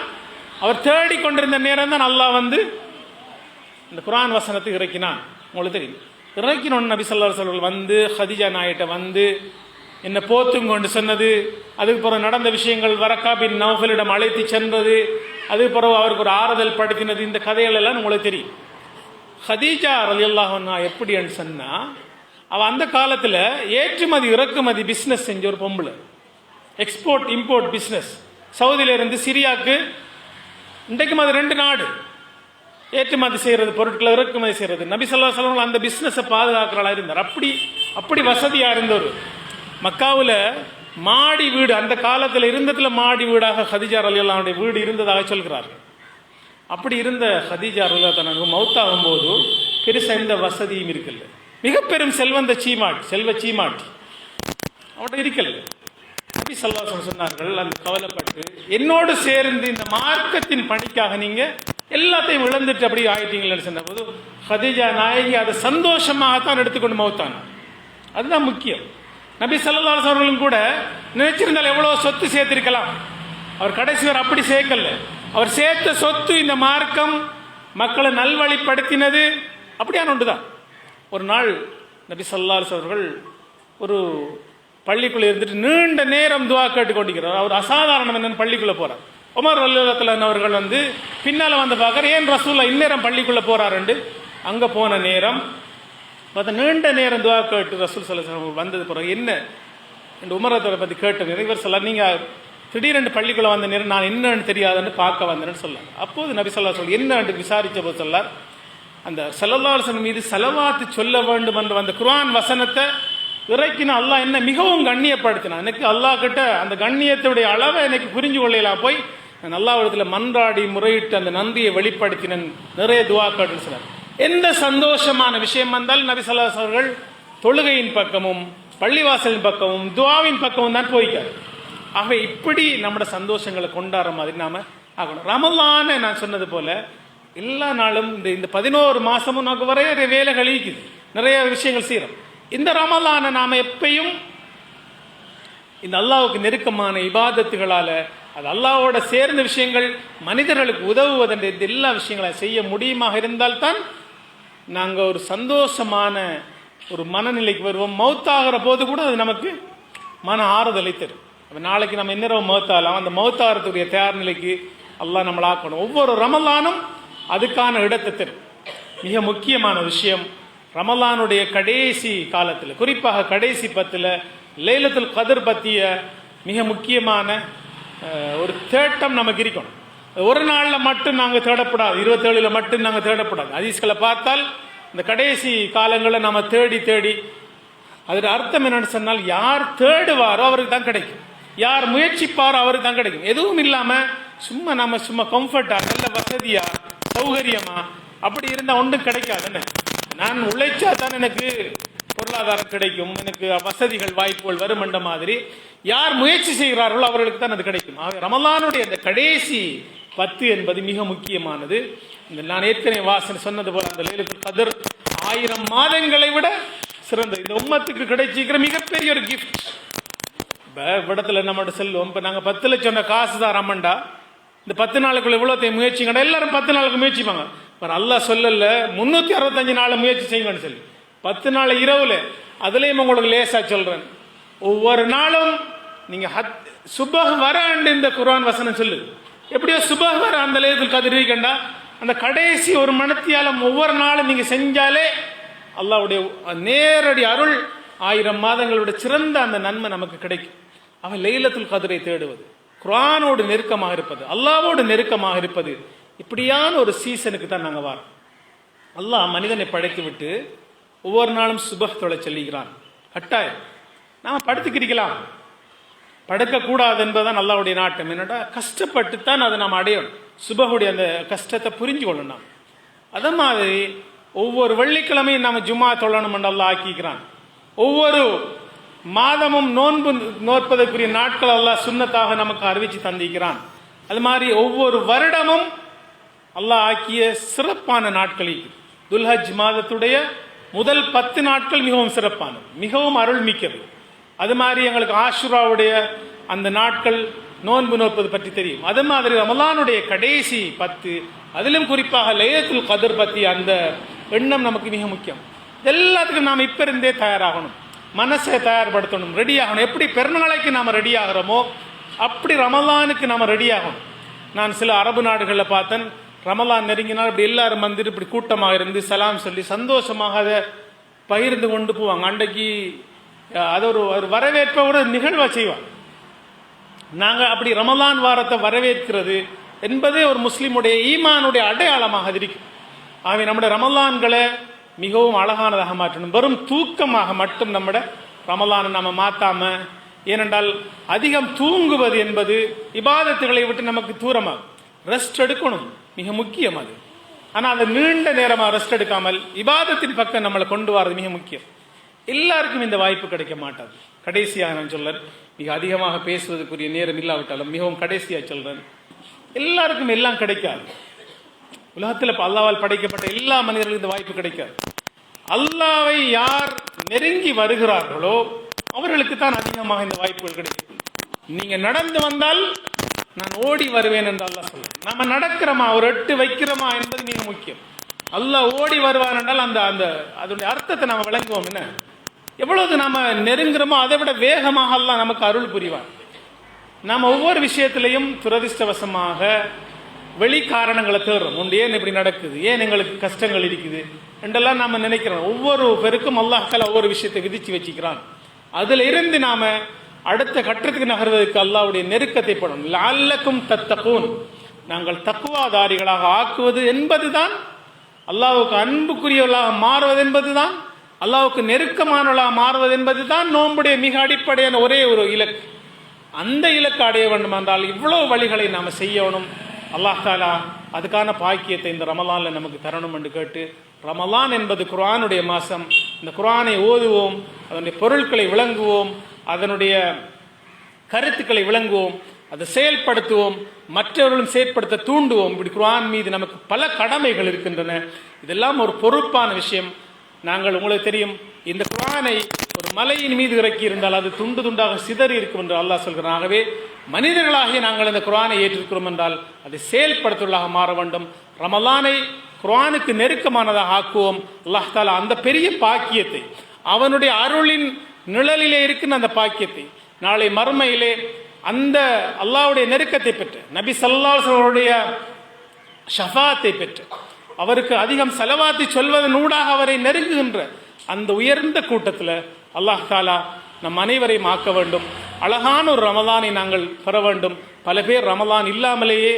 அவர் தேடி கொண்டிருந்த நேரம் தான் அல்லாஹ் வந்து இந்த குர்ஆன் வசனத்தை இறக்கினான். உங்களுக்கு தெரியும், இறக்கினோன்னு நபி ஸல்லல்லாஹு அலைஹி வஸல்லம் வந்து ஹதீஜா நாயிட்ட வந்து என்ன போத்தும் கொண்டு சொன்னது, அதுக்கு பிறகு நடந்த விஷயங்கள், வரக்கா பின் நௌஃபலிடம் அழைத்து சென்றது, அதுக்கு பிறகு அவருக்கு ஒரு ஆறுதல் படுத்தினது, இந்த கதைகள் எல்லாம் உங்களுக்கு தெரியும். ஹதீஜா ரலியல்லாஹு அன்ஹா எப்படின்னு சொன்னா, அவ அந்த காலத்துல ஏற்றுமதி இறக்குமதி பிசினஸ் செஞ்ச ஒரு பொம்பளை. Export import business. சவுதியில இருந்து சிரியாவுக்கு இன்றைக்கும் அது 2 நாடு ஏற்றுமதி செய்யறது, பொருட்களை இறக்குமதி செய்யறது. நபி ஸல்லல்லாஹு அலைஹி வஸல்லம் அந்த பிசினஸை பாதுகாக்கிறளா இருந்தார். அப்படி வசதியா இருந்தவர். மக்காவுல மாடி வீடு அந்த காலத்துல இருந்ததுல மாடி வீடாக ஹதீஜா ரலியல்லாஹு அன்ஹா வீடு இருந்ததாக சொல்கிறார்கள். அப்படி இருந்த ஹதீஜா ரலியல்லாஹு அன்ஹா மௌத்தாகும் போது பெருசா எந்த வசதியும் இருக்கல. மிக பெரும் செல்வ சீமாட்டி அவட இருக்கல. நபி ஸல்லல்லாஹு அலைஹி வஸல்லம் சொன்னார்கள், அந்த கவலைப்பட்டு என்னோடு சேர்ந்து இந்த மார்க்கத்தின் பணிக்காக நீங்க எல்லாத்தையும் இழந்துட்டு அப்படி ஆயிட்டீங்கன்னு சொன்ன போது ஹதீஜா நாயகி அதை சந்தோஷமாகத்தான் எடுத்துக்கொண்டு மௌத்தாங்க. அதுதான் முக்கியம். நபி ஸல்லல்லாஹு அலைஹி வஸல்லம் கூட நினைச்சிருந்தால் எவ்வளவு சொத்து சேர்த்திருக்கலாம். அவர் கடைசி வரை அப்படி சேர்க்கல. அவர் சேர்த்த சொத்து இந்த மார்க்கம் மக்களை நல்வழிப்படுத்தினது அப்படியான ஒன்றுதான். ஒரு நாள் நபி ஸல்லல்லாஹு அலைஹி வஸல்லம் அவர்கள் ஒரு பள்ளிக்குள்ள இருந்துட்டு நீண்ட நேரம் துஆ கேட்டு கொண்டிருக்கிறார். அவர் அசாதாரணம் என்னன்னு பள்ளிக்குள்ள போறார். உமர் ரலியல்லாஹு அன்ஹு அவர்கள் வந்து பின்னால வந்து பார்க்கற, ஏன் ரசூலுல்லாஹ் இந்நேரம் பள்ளிக்குள்ள போறாருண்டு அங்க போன நேரம் பார்த்த நீண்ட நேரம் துஆ கேட்டு ரசூல் ஸல்லல்லாஹு அலைஹி வஸல்லம் வந்தது பிறகு என்ன என்று உமரத்தை பத்தி கேட்ட நேரம் இவர் சொல்ல, நீங்க திடீரென்று பள்ளிக்குள்ள வந்த நேரம் நான் என்னன்னு தெரியாதுன்னு பார்க்க வந்தேன்னு சொல்லார். அப்போது நபி ஸல்லல்லாஹு அலைஹி வஸல்லம் என்ன என்று விசாரிச்ச போது சொல்லார், அந்த ஸல்லல்லாஹு அலைஹி வஸல்லம் மீது ஸலவாத் சொல்ல வேண்டும் என்ற அந்த குர்ஆன் வசனத்தை இறக்கின அல்லாஹ் என்ன மிகவும் கண்ணியப்படுத்தினான். எனக்கு அல்லாஹ் கிட்ட அந்த கண்ணியத்துடைய அளவை எனக்கு புரிஞ்சு கொள்ளலாம். போய் நான் அல்லாஹ்விடத்துல மன்றாடி முறையிட்டு அந்த நன்றியை வெளிப்படுத்தினேன், நிறைய துஆ கேட்டு சொன்னார். எந்த சந்தோஷமான விஷயம் வந்தாலும் நபி ஸல்லல்லாஹு அலைஹி அவர்கள் தொழுகையின் பக்கமும் பள்ளிவாசலின் பக்கமும் துஆவின் பக்கமும் தான் போய்க்காரு. ஆக இப்படி நம்மட சந்தோஷங்களை கொண்டாடுற மாதிரி நாம ஆகணும். ரமலான நான் சொன்னது போல எல்லா நாளும் இந்த 11 மாசமும் நமக்கு நிறைய வேலைகள் இருக்குது, நிறைய விஷயங்கள் செய்யறோம். இந்த ரமலான நாம எப்பயும் இந்த அல்லாஹ்வுக்கு நெருக்கமான இபாதத்துகளால, அது அல்லாஹ்வோட சேர்ந்த விஷயங்கள், மனிதர்களுக்கு உதவுவதென்ற இந்த எல்லா விஷயங்களை செய்ய முடியுமாக இருந்தால்தான் நாங்கள் ஒரு சந்தோஷமான ஒரு மனநிலைக்கு வருவோம். மௌத்தாகிற போது கூட அது நமக்கு மன ஆறுதலை தரும். அப்போ நாளைக்கு நம்ம இன்னொரு மௌத்தாலாம், அந்த மௌத்தாரத்துடைய தயார் நிலைக்கு அல்லாஹ் நம்மளை ஆக்கணும். ஒவ்வொரு ரமலானும் அதுக்கான இடத்தை தரும். மிக முக்கியமான விஷயம், ரமலானுடைய கடைசி காலத்தில், குறிப்பாக கடைசி 10 லைலத்துல் கத்ர் பற்றிய மிக முக்கியமான ஒரு தேட்டம் நமக்கு இருக்கணும். ஒரு நாளில் மட்டும் நாங்கள் தேடப்படாது, 27 மட்டும் நாங்கள் தேடப்படாது. ஹதீஸ்களை பார்த்தால் இந்த கடைசி காலங்களை நம்ம தேடி தேடி, அதோட அர்த்தம் என்னன்னு சொன்னால், யார் தேடுவாரோ அவருக்கு தான் கிடைக்கும், யார் முயற்சிப்பாரோ அவருக்கு தான் கிடைக்கும். எதுவும் இல்லாமல் சும்மா கம்ஃபர்ட்டா, நல்ல வசதியா, சௌகரியமா அப்படி இருந்தால் ஒன்றும் கிடைக்காதுன்னு. நான் உழைச்சா தான் எனக்கு பொருளாதாரம் கிடைக்கும், எனக்கு வசதிகள் வாய்ப்புகள் வரும் என்ற மாதிரி யார் முயற்சி செய்கிறார்களோ அவர்களுக்கு தான் அது கிடைக்கும். ஆக ரமலானுடைய அந்த கடைசி 10 என்பது மிக முக்கியமானது. இந்த நான் ஏற்கனவே வாசனை சொன்னது போல, அந்த லைலத்துல் கத்ர் 1000 மாதங்களை விட சிறந்த, இந்த உம்மத்துக்கு கிடைச்சிக்கிற மிகப்பெரிய ஒரு கிஃப்ட். இடத்துல நம்மகிட்ட செல்வம், இப்போ நாங்கள் 10 லட்சம் காசு தான் ரமண்டா, இந்த 10 நாளுக்குள்ள இவ்வளோத்தையும் முயற்சிங்கடா, எல்லாரும் 10 நாளுக்கு முயற்சிப்பாங்க. அல்லாஹ் சொல்லல 365 நாள் முயற்சி செய்யுங்கன்னு சொல்லி, 10 நாள் இரவுல. அதுலேயும் உங்களுக்கு லேசா சொல்றேன், ஒவ்வொரு நாளும் நீங்க சுபஹ் வர இந்த குர்ஆன் வசனம் சொல்லு, எப்படியோ சுபஹ் வர அந்த லைலத்துல் கத்ர் இருக்கண்டா, அந்த கடைசி ஒரு மணித்தியாலம் ஒவ்வொரு நாளும் நீங்க செஞ்சாலே அல்லாஹ்வுடைய நேரடி அருள் 1000 மாதங்களோட சிறந்த அந்த நன்மை நமக்கு கிடைக்கும். அவன் லைலத்துல் கத்ரை தேடுவது, குர்ஆனோடு நெருக்கமாக இருப்பது, அல்லாஹ்வோடு நெருக்கமாக இருப்பது, இப்படியான ஒரு சீசனுக்கு தான் நாங்கள் வரோம். அல்லாஹ் மனிதனை படைத்து விட்டு ஒவ்வொரு நாளும் சுபஹ் தொழ சொல்லுகிறான். கட்டாயம் நாம படுத்துக்கிறிக்கலாம், படுக்கக்கூடாது என்பதுதான் அல்லாஹ்வுடைய நாட்டம். என்னடா, கஷ்டப்பட்டு தான் அதை நாம் அடையணும். சுபஹுடைய அந்த கஷ்டத்தை புரிஞ்சு கொள்ளணும். அதே மாதிரி ஒவ்வொரு வெள்ளிக்கிழமையும் நாம ஜும்மா தொழணும் என்று அல்லாஹ் ஆக்கிக்கிறான். ஒவ்வொரு மாதமும் நோன்பு நோற்பதற்குரிய நாட்கள் அல்லாஹ் சுன்னத்தாக நமக்கு அறிவிச்சு தந்திக்கிறான். அது மாதிரி ஒவ்வொரு வருடமும் அல்லாஹ் ஆக்கிய சிறப்பான நாட்களில் துல்ஹஜ் மாதத்துடைய முதல் 10 நாட்கள் மிகவும் சிறப்பானது, மிகவும் அருள் மிக்கது. அது மாதிரி எங்களுக்கு ஆஷுராவுடைய அந்த நாட்கள் நோன்பு நோற்பது பற்றி தெரியும். அது மாதிரி ரமலானுடைய கடைசி 10, அதிலும் குறிப்பாக லைலத்துல் கத்ர் பற்றி அந்த எண்ணம் நமக்கு மிக முக்கியம். எல்லாத்துக்கும் நாம் இப்ப இருந்தே தயாராகணும், மனசை தயார்படுத்தணும், ரெடி ஆகணும். எப்படி பெருநாளைக்கு நாம் ரெடி ஆகிறோமோ அப்படி ரமலானுக்கு நாம் ரெடி ஆகணும். நான் சில அரபு நாடுகளில் பார்த்தேன், ரமலான் நெருங்கினால் இப்படி எல்லாரும் வந்துட்டு இப்படி கூட்டமாக இருந்து சலாம் சொல்லி சந்தோஷமாக அதை பகிர்ந்து கொண்டு போவாங்க. அன்றைக்கு அது ஒரு வரவேற்பை கூட நிகழ்வா செய்வாங்க. நாங்கள் அப்படி ரமலான் வாரத்தை வரவேற்கிறது என்பதே ஒரு முஸ்லிமுடைய ஈமானுடைய அடையாளமாக இருக்கும். ஆகவே நம்முடைய ரமலான்களை மிகவும் அழகானதாக மாற்றணும். வெறும் தூக்கமாக மட்டும் நம்முடைய ரமலானை நம்ம மாற்றாம, ஏனென்றால் அதிகம் தூங்குவது என்பது இபாதத்துகளை விட்டு நமக்கு தூரமாகும். ரெஸ்ட் எடுக்கணும், மிக முக்கியம் அது. ஆனால் அந்த நீண்ட நேரமாக ரெஸ்ட் எடுக்காமல் இபாதத்தின் பக்கம் நம்மளை கொண்டு வரது மிக முக்கியம். எல்லாருக்கும் இந்த வாய்ப்பு கிடைக்க மாட்டாது. கடைசியாக நான் சொல்றேன், மிக அதிகமாக பேசுவதற்குரிய நேரம் இல்லாவிட்டாலும் மிகவும் கடைசியாக சொல்றேன், எல்லாருக்கும் எல்லாம் கிடைக்காது. உலகத்தில் அல்லாஹ்வால் படைக்கப்பட்ட எல்லா மனிதர்களுக்கும் இந்த வாய்ப்பு கிடைக்காது. அல்லாஹ்வை யார் நெருங்கி வருகிறார்களோ அவர்களுக்கு தான் அதிகமாக இந்த வாய்ப்புகள் கிடைக்கும். நீங்க நடந்து வந்தால் நான் ஓடி வருவேன் என்று அல்லாஹ் சொல்றேன். நாம நடக்கிறோமா, ஒரு எட்டு வைக்கிறோமா என்பது மிக முக்கியம். அல்லாஹ் ஓடி வருவார் என்றால் அந்த அந்த அதனுடைய அர்த்தத்தை நாம விளங்குவோம். என்ன, எவ்வளவு நாம நெருங்குறோமோ அதை விட வேகமாக அல்லாஹ் நமக்கு அருள் புரிவார். நாம ஒவ்வொரு விஷயத்திலையும் துரதிர்ஷ்டவசமாக வெளி காரணங்களை தேடுறோம். ஒன்று, ஏன் இப்படி நடக்குது, ஏன் எங்களுக்கு கஷ்டங்கள் இருக்குது என்றெல்லாம் நாம நினைக்கிறோம். ஒவ்வொரு பேருக்கும் அல்லாஹ் தஆலா ஒவ்வொரு விஷயத்தை விதிச்சு வச்சுக்கிறான். அதுல இருந்து நாம அடுத்த கட்டத்துக்கு நகர்வதற்கு அல்லாஹ்வுடைய நெருக்கத்தை படும். லஅல்லக்கும் தத்தகூன், நாங்கள் தக்குவாதாரிகளாக ஆக்குவது என்பதுதான், அல்லாஹ்வுக்கு அன்புக்குரியவர்களாக மாறுவது என்பதுதான், அல்லாஹ்வுக்கு நெருக்கமானவர்களாக மாறுவது என்பதுதான் நோன்புடைய மிக அடிப்படையான ஒரே ஒரு இலக்கு. அந்த இலக்கு அடைய வேண்டும் என்றால் இவ்வளவு வழிகளை நாம செய்யணும். அல்லாஹ் தஆலா அதுக்கான பாக்கியத்தை இந்த ரமலான்ல நமக்கு தரணும் என்று கேட்டு, ரமலான் என்பது குர்ஆனுடைய மாசம். இந்த குர்ஆனை ஓதுவோம், அதனுடைய பொருட்களை விளங்குவோம், அதனுடைய கருத்துக்களை விளங்குவோம், அதை செயல்படுத்துவோம், மற்றவர்களும் செயற்படுத்த தூண்டுவோம். இப்படி குர்ஆன் மீது நமக்கு பல கடமைகள் இருக்கின்றன. இதெல்லாம் ஒரு பொறுப்பான விஷயம். நாங்கள், உங்களுக்கு தெரியும், இந்த குர்ஆனை ஒரு மலையின் மீது இறக்கி இருந்தால் அது துண்டு துண்டாக சிதறி இருக்கும் என்று அல்லாஹ் சொல்கிறான். ஆகவே மனிதர்களாகிய நாங்கள் இந்த குர்ஆனை ஏற்றிருக்கிறோம் என்றால் அதை செயல்படுத்துவதாக மாற வேண்டும். ரமலானை குர்ஆனுக்கு நெருக்கமானதாக ஆக்குவோம். அல்லாஹ் தஆலா அந்த பெரிய பாக்கியத்தை, அவனுடைய அருளின் நிழலிலே இருக்கின்ற அந்த பாக்கியத்தை நாளை மறுமையிலே அந்த அல்லாஹ்வுடைய நெருக்கத்தை பெற்று, நபி ஸல்லல்லாஹு அலைஹி வஸல்லம் அவருடைய ஷஃபாத்தை பெற்று, அவருக்கு அதிகம் செலவாத்தி சொல்வதன் ஊடாக அவரை நெருங்குகின்ற அந்த உயர்ந்த கூட்டத்தில் அல்லாஹ் தாலா நம் அனைவரையும் ஆக்க வேண்டும். அழகான ஒரு ரமலானை நாங்கள் பெற வேண்டும். பல பேர் ரமலான் இல்லாமலேயே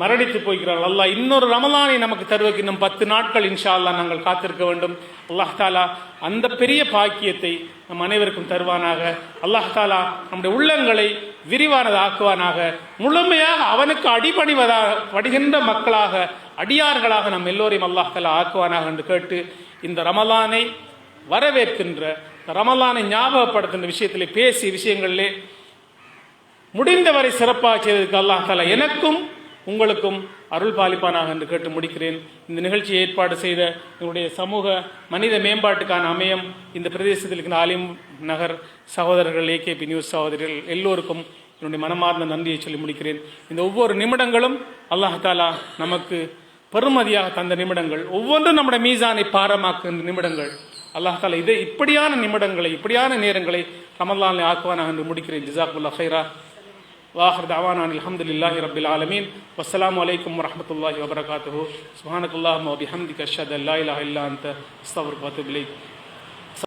மரணித்து போகிறார்கள். அல்லாஹ் இன்னொரு ரமலானை நமக்கு தருவதற்கு இன்னும் 10 நாட்கள் இன்ஷா அல்லாஹ் நாங்கள் காத்திருக்க வேண்டும். அல்லாஹ் தாலா அந்த பெரிய பாக்கியத்தை நம் அனைவருக்கும் தருவானாக. அல்லாஹ் தாலா நம்முடைய உள்ளங்களை விரிவானதாக்குவானாக. முழுமையாக அவனுக்கு படுகின்ற மக்களாக, அடியார்களாக நம் எல்லோரையும் அல்லாஹ் தாலா ஆக்குவானாக என்று கேட்டு, இந்த ரமலானை வரவேற்கின்ற, ரமலானை ஞாபகப்படுத்துகின்ற விஷயத்திலே பேசிய விஷயங்களிலே முடிந்தவரை சிறப்பாக செய்ததற்கு அல்லாஹ் தாலா எனக்கும் உங்களுக்கும் அருள் பாலிப்பானாக என்று கேட்டு முடிக்கிறேன். இந்த நிகழ்ச்சியை ஏற்பாடு செய்த எங்களுடைய சமூக மனித மேம்பாட்டுக்கான அமையம், இந்த பிரதேசத்தில் இருக்கிற ஆலிம் நகர் சகோதரர்கள், AKP நியூஸ் சகோதரர்கள் எல்லோருக்கும் என்னுடைய மனமார்ந்த நன்றியை சொல்லி முடிக்கிறேன். இந்த ஒவ்வொரு நிமிடங்களும் அல்லாஹ் தாலா நமக்கு பெருமதியாக தந்த நிமிடங்கள், ஒவ்வொன்றும் நம்முடைய மீசானை பாரமாக்குகின்ற நிமிடங்கள். அல்லாஹ் தாலா இப்படியான நிமிடங்களை, இப்படியான நேரங்களை ரமலானில் ஆக்குவானாக என்று முடிக்கிறேன். ஜஸாக்குல்லாஹ் ஹைரா. வாஹிர் தஅவானா அல்ஹம்துலில்லாஹி ரப்பில் ஆலமீன். வஸ்ஸலாமு அலைக்கும் வரஹ்மத்துல்லாஹி வபரகாத்துஹு. சுப்ஹானக்கல்லாஹும்ம வபிஹம்திக அஷ்ஹது அல்லா இலாஹா இல்லா அன்த அஸ்தக்ஃபிருக வ அத்தூபு இலைக்.